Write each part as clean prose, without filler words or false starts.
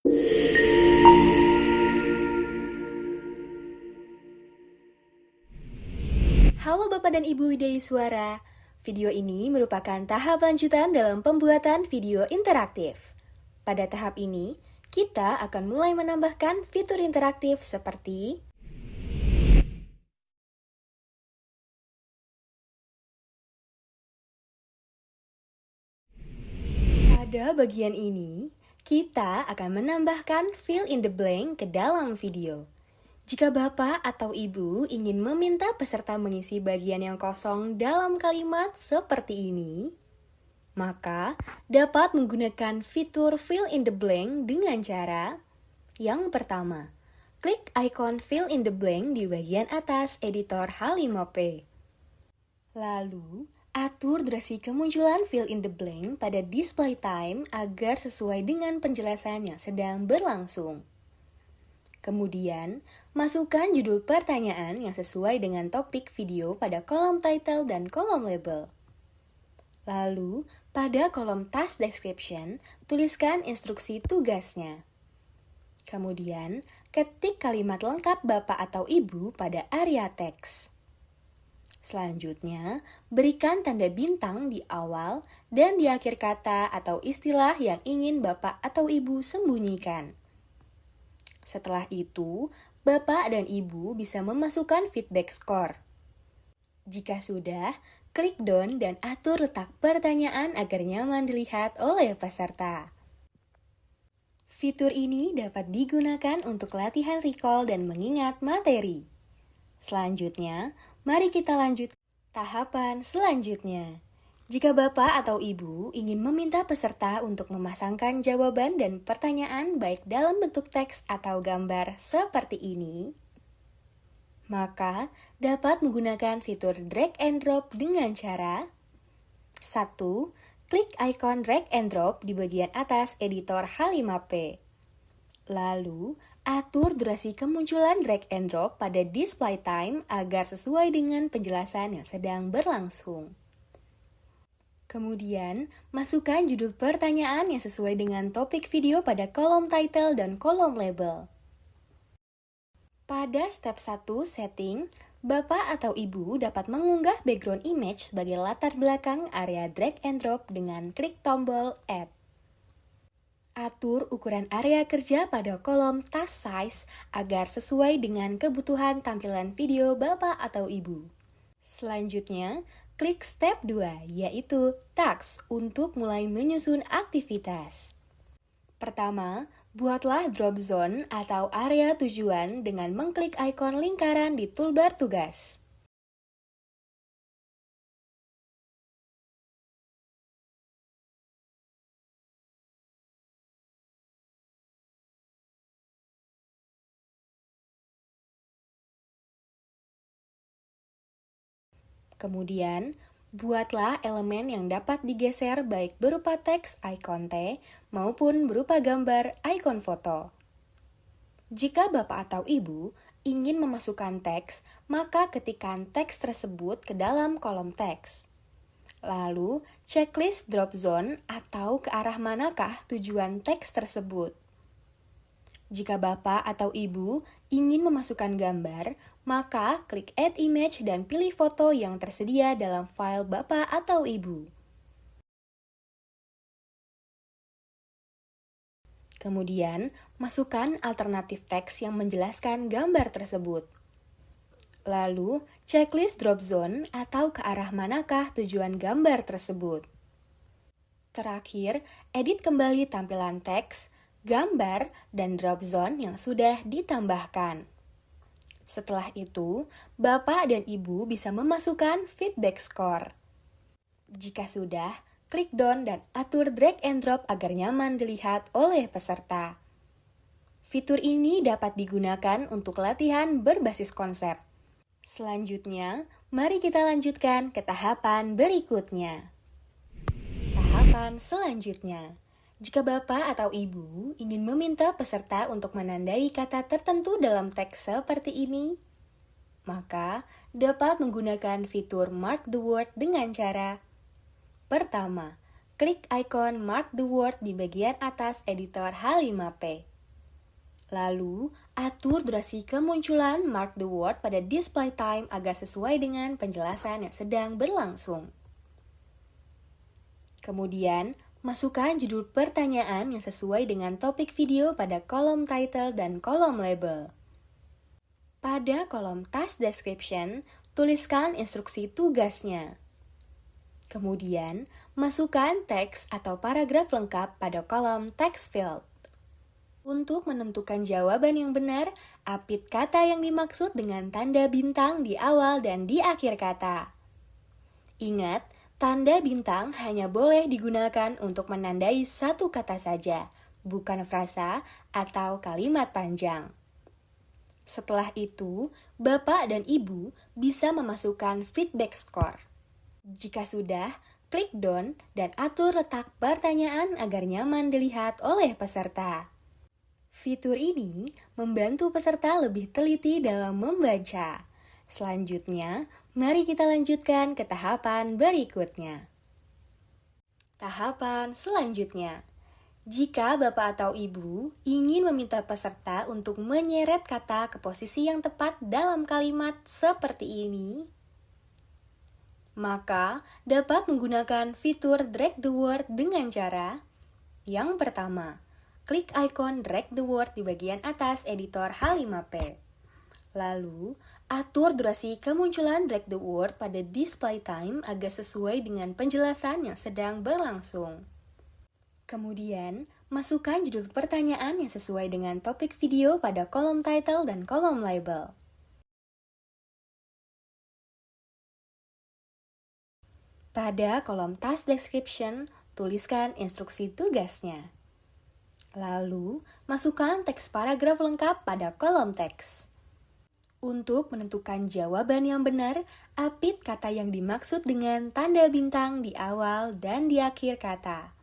Halo Bapak dan Ibu Widya Suara. Video ini merupakan tahap lanjutan dalam pembuatan video interaktif. Pada tahap ini, kita akan mulai menambahkan fitur interaktif seperti pada bagian ini, kita akan menambahkan fill in the blank ke dalam video. Jika Bapak atau Ibu ingin meminta peserta mengisi bagian yang kosong dalam kalimat seperti ini, maka dapat menggunakan fitur fill in the blank dengan cara yang pertama, klik ikon fill in the blank di bagian atas editor H5P. Lalu, atur durasi kemunculan fill in the blank pada display time agar sesuai dengan penjelasan yang sedang berlangsung. Kemudian, masukkan judul pertanyaan yang sesuai dengan topik video pada kolom title dan kolom label. Lalu, pada kolom task description, tuliskan instruksi tugasnya. Kemudian, ketik kalimat lengkap Bapak atau Ibu pada area teks. Selanjutnya, berikan tanda bintang di awal dan di akhir kata atau istilah yang ingin Bapak atau Ibu sembunyikan. Setelah itu, Bapak dan Ibu bisa memasukkan feedback score. Jika sudah, klik done dan atur letak pertanyaan agar nyaman dilihat oleh peserta. Fitur ini dapat digunakan untuk latihan recall dan mengingat materi. Selanjutnya, mari kita lanjut tahapan selanjutnya. Jika Bapak atau Ibu ingin meminta peserta untuk memasangkan jawaban dan pertanyaan baik dalam bentuk teks atau gambar seperti ini, maka dapat menggunakan fitur drag and drop dengan cara 1. Klik ikon drag and drop di bagian atas editor H5P. Lalu, atur durasi kemunculan drag and drop pada display time agar sesuai dengan penjelasan yang sedang berlangsung. Kemudian, masukkan judul pertanyaan yang sesuai dengan topik video pada kolom title dan kolom label. Pada step 1 setting, Bapak atau Ibu dapat mengunggah background image sebagai latar belakang area drag and drop dengan klik tombol Add. Atur ukuran area kerja pada kolom task size agar sesuai dengan kebutuhan tampilan video Bapak atau Ibu. Selanjutnya, klik step 2, yaitu Tasks untuk mulai menyusun aktivitas. Pertama, buatlah drop zone atau area tujuan dengan mengklik ikon lingkaran di toolbar tugas. Kemudian, buatlah elemen yang dapat digeser baik berupa teks ikon T maupun berupa gambar ikon foto. Jika Bapak atau Ibu ingin memasukkan teks, maka ketikkan teks tersebut ke dalam kolom teks. Lalu, checklist drop zone atau ke arah manakah tujuan teks tersebut. Jika Bapak atau Ibu ingin memasukkan gambar, maka klik Add Image dan pilih foto yang tersedia dalam file Bapak atau Ibu. Kemudian, masukkan alternatif teks yang menjelaskan gambar tersebut. Lalu, checklist drop zone atau ke arah manakah tujuan gambar tersebut. Terakhir, edit kembali tampilan teks, gambar, dan drop zone yang sudah ditambahkan. Setelah itu, Bapak dan Ibu bisa memasukkan feedback score. Jika sudah, klik done dan atur drag and drop agar nyaman dilihat oleh peserta. Fitur ini dapat digunakan untuk latihan berbasis konsep. Selanjutnya, mari kita lanjutkan ke tahapan berikutnya. Tahapan selanjutnya. Jika Bapak atau Ibu ingin meminta peserta untuk menandai kata tertentu dalam teks seperti ini, maka dapat menggunakan fitur Mark the Word dengan cara pertama, klik ikon Mark the Word di bagian atas editor H5P. Lalu, atur durasi kemunculan mark the word pada display time agar sesuai dengan penjelasan yang sedang berlangsung. Kemudian, masukkan judul pertanyaan yang sesuai dengan topik video pada kolom title dan kolom label. Pada kolom task description, tuliskan instruksi tugasnya. Kemudian, masukkan teks atau paragraf lengkap pada kolom text field. Untuk menentukan jawaban yang benar, apit kata yang dimaksud dengan tanda bintang di awal dan di akhir kata. Ingat, tanda bintang hanya boleh digunakan untuk menandai satu kata saja, bukan frasa atau kalimat panjang. Setelah itu, Bapak dan Ibu bisa memasukkan feedback score. Jika sudah, klik done dan atur letak pertanyaan agar nyaman dilihat oleh peserta. Fitur ini membantu peserta lebih teliti dalam membaca. Selanjutnya, mari kita lanjutkan ke tahapan berikutnya. Tahapan selanjutnya. Jika Bapak atau Ibu ingin meminta peserta untuk menyeret kata ke posisi yang tepat dalam kalimat seperti ini, maka dapat menggunakan fitur drag the word dengan cara yang pertama, klik ikon drag the word di bagian atas editor H5P. Lalu, atur durasi kemunculan drag the word pada display time agar sesuai dengan penjelasan yang sedang berlangsung. Kemudian, masukkan judul pertanyaan yang sesuai dengan topik video pada kolom title dan kolom label. Pada kolom task description, tuliskan instruksi tugasnya. Lalu, masukkan teks paragraf lengkap pada kolom teks. Untuk menentukan jawaban yang benar, apit kata yang dimaksud dengan tanda bintang di awal dan di akhir kata.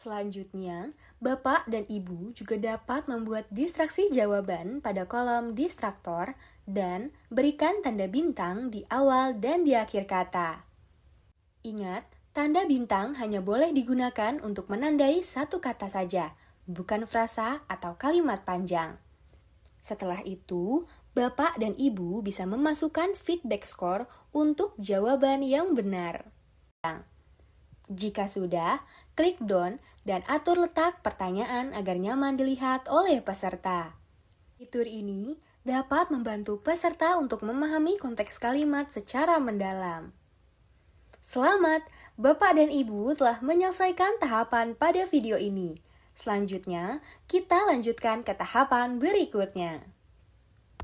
Selanjutnya, Bapak dan Ibu juga dapat membuat distraksi jawaban pada kolom distraktor dan berikan tanda bintang di awal dan di akhir kata. Ingat, tanda bintang hanya boleh digunakan untuk menandai satu kata saja, bukan frasa atau kalimat panjang. Setelah itu, Bapak dan Ibu bisa memasukkan feedback score untuk jawaban yang benar. Jika sudah, klik done dan atur letak pertanyaan agar nyaman dilihat oleh peserta. Fitur ini dapat membantu peserta untuk memahami konteks kalimat secara mendalam. Selamat, Bapak dan Ibu telah menyelesaikan tahapan pada video ini. Selanjutnya, kita lanjutkan ke tahapan berikutnya.